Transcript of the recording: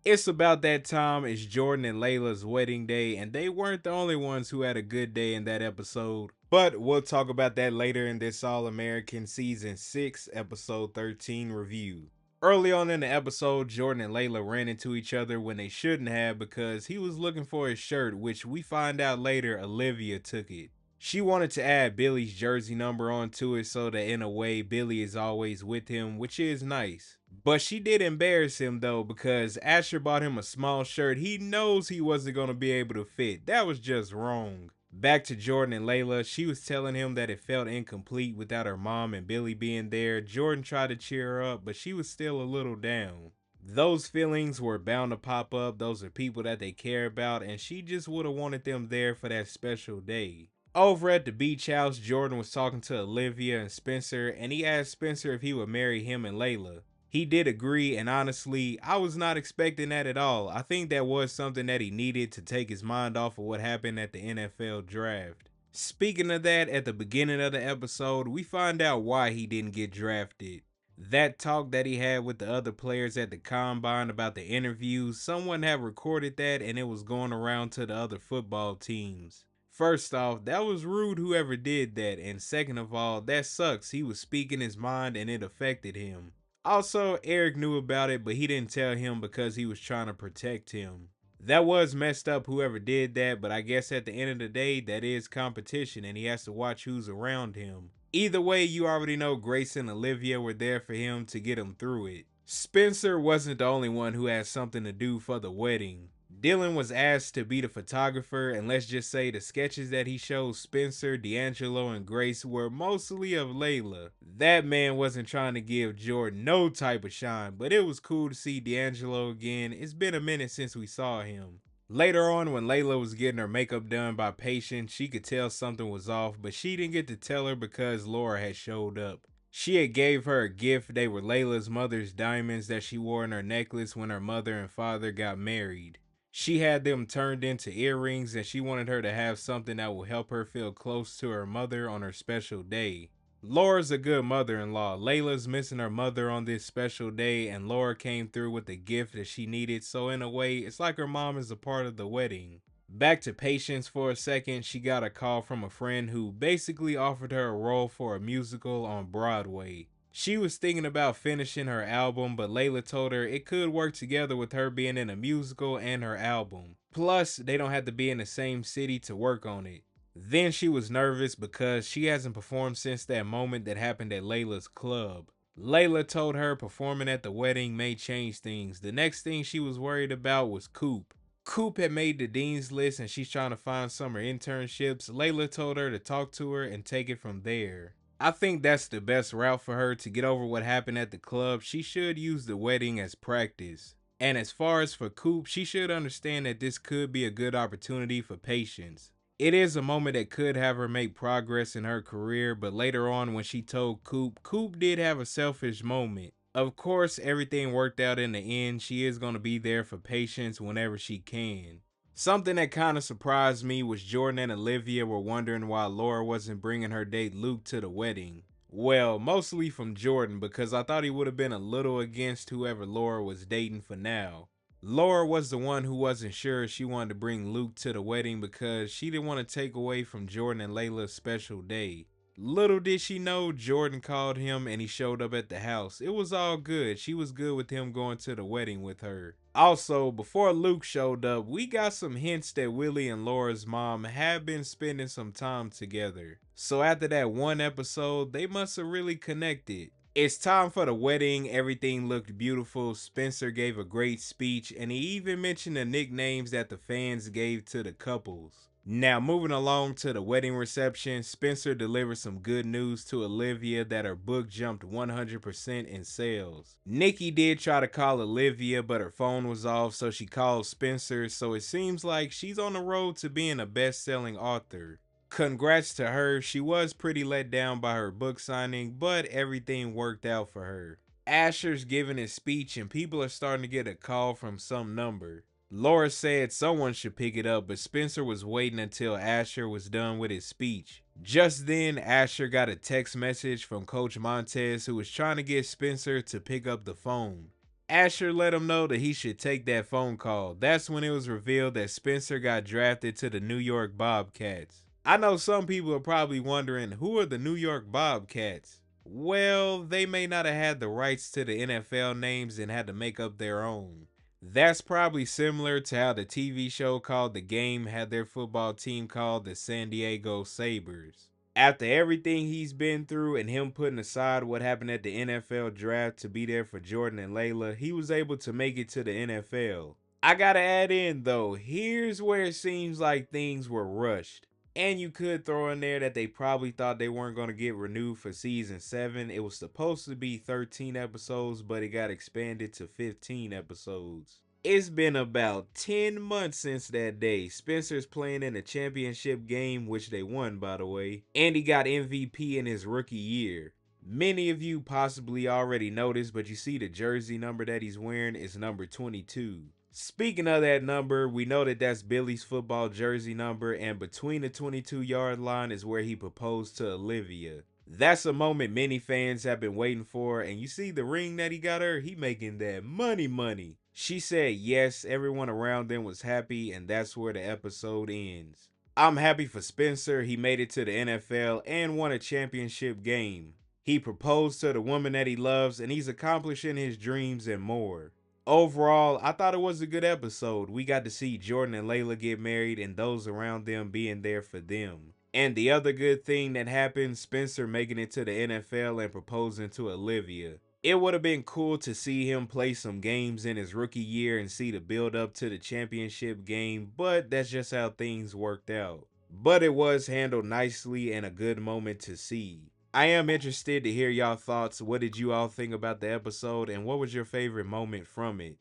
It's about that time. It's Jordan and Layla's wedding day, and they weren't the only ones who had a good day in that episode. But we'll talk about that later in this All American Season 6, Episode 13 review. Early on in the episode, Jordan and Layla ran into each other when they shouldn't have because he was looking for his shirt, which we find out later Olivia took it. She wanted to add Billy's jersey number onto it so that in a way Billy is always with him, which is nice. But she did embarrass him though because Asher bought him a small shirt he knows he wasn't going to be able to fit. That was just wrong. Back to Jordan and Layla, she was telling him that it felt incomplete without her mom and Billy being there. Jordan tried to cheer her up, but she was still a little down. Those feelings were bound to pop up. Those are people that they care about, and she just would have wanted them there for that special day. Over at the beach house, Jordan was talking to Olivia and Spencer, and he asked Spencer if he would marry him and Layla. He did agree, and honestly, I was not expecting that at all. I think that was something that he needed to take his mind off of what happened at the NFL draft. Speaking of that, at the beginning of the episode, we find out why he didn't get drafted. That talk that he had with the other players at the combine about the interviews, someone had recorded that and it was going around to the other football teams. First off, that was rude whoever did that, and second of all, that sucks. He was speaking his mind and it affected him. Also, Eric knew about it, but he didn't tell him because he was trying to protect him. That was messed up whoever did that, but I guess at the end of the day, that is competition and he has to watch who's around him. Either way, you already know Grace and Olivia were there for him to get him through it. Spencer wasn't the only one who had something to do for the wedding. Dylan was asked to be the photographer, and let's just say the sketches that he showed Spencer, D'Angelo, and Grace were mostly of Layla. That man wasn't trying to give Jordan no type of shine, but it was cool to see D'Angelo again. It's been a minute since we saw him. Later on, when Layla was getting her makeup done by Patience, she could tell something was off, but she didn't get to tell her because Laura had showed up. She had gave her a gift. They were Layla's mother's diamonds that she wore in her necklace when her mother and father got married. She had them turned into earrings and she wanted her to have something that will help her feel close to her mother on her special day. Laura's a good mother-in-law. Layla's missing her mother on this special day and Laura came through with the gift that she needed, so in a way, it's like her mom is a part of the wedding. Back to Patience for a second, she got a call from a friend who basically offered her a role for a musical on Broadway. She was thinking about finishing her album, but Layla told her it could work together with her being in a musical and her album. Plus, they don't have to be in the same city to work on it. Then she was nervous because she hasn't performed since that moment that happened at Layla's club. Layla told her performing at the wedding may change things. The next thing she was worried about was Coop. Coop had made the dean's list and she's trying to find summer internships. Layla told her to talk to her and take it from there. I think that's the best route for her to get over what happened at the club. She should use the wedding as practice. And as far as for Coop, she should understand that this could be a good opportunity for Patience. It is a moment that could have her make progress in her career, but later on when she told Coop, Coop did have a selfish moment. Of course, everything worked out in the end. She is going to be there for Patience whenever she can. Something that kind of surprised me was Jordan and Olivia were wondering why Laura wasn't bringing her date Luke to the wedding. Well, mostly from Jordan because I thought he would have been a little against whoever Laura was dating for now. Laura was the one who wasn't sure she wanted to bring Luke to the wedding because she didn't want to take away from Jordan and Layla's special day. Little did she know, Jordan called him and he showed up at the house. It was all good. She was good with him going to the wedding with her. Also, before Luke showed up, we got some hints that Willie and Laura's mom had been spending some time together. So after that one episode, they must have really connected. It's time for the wedding. Everything looked beautiful. Spencer gave a great speech and he even mentioned the nicknames that the fans gave to the couples. Now moving along to the wedding reception, Spencer delivered some good news to Olivia that her book jumped 100% in sales. Nikki did try to call Olivia, but her phone was off, so she called Spencer, so it seems like she's on the road to being a best-selling author. Congrats to her. She was pretty let down by her book signing, but everything worked out for her. Asher's giving his speech and people are starting to get a call from some number. Laura said someone should pick it up, but Spencer was waiting until Asher was done with his speech. Just then, Asher got a text message from Coach Montez who was trying to get Spencer to pick up the phone. Asher let him know that he should take that phone call. That's when it was revealed that Spencer got drafted to the New York Bobcats. I know some people are probably wondering, who are the New York Bobcats? Well, they may not have had the rights to the NFL names and had to make up their own. That's probably similar to how the TV show called The Game had their football team called the San Diego Sabres. After everything he's been through and him putting aside what happened at the NFL draft to be there for Jordan and Layla, he was able to make it to the NFL. I gotta add in though, here's where it seems like things were rushed. And you could throw in there that they probably thought they weren't going to get renewed for season 7. It was supposed to be 13 episodes, but it got expanded to 15 episodes. It's been about 10 months since that day. Spencer's playing in a championship game, which they won, by the way, and he got MVP in his rookie year. Many of you possibly already noticed, but you see the jersey number that he's wearing is number 22. Speaking of that number, we know that that's Billy's football jersey number, and between the 22-yard line is where he proposed to Olivia. That's a moment many fans have been waiting for, and you see the ring that he got her, he making that money. She said yes, everyone around them was happy, and that's where the episode ends. I'm happy for Spencer, he made it to the NFL and won a championship game. He proposed to the woman that he loves, and he's accomplishing his dreams and more. Overall, I thought it was a good episode. We got to see Jordan and Layla get married and those around them being there for them. And the other good thing that happened, Spencer making it to the NFL and proposing to Olivia. It would have been cool to see him play some games in his rookie year and see the build up to the championship game, but that's just how things worked out. But it was handled nicely and a good moment to see. I am interested to hear y'all thoughts. What did you all think about the episode and what was your favorite moment from it?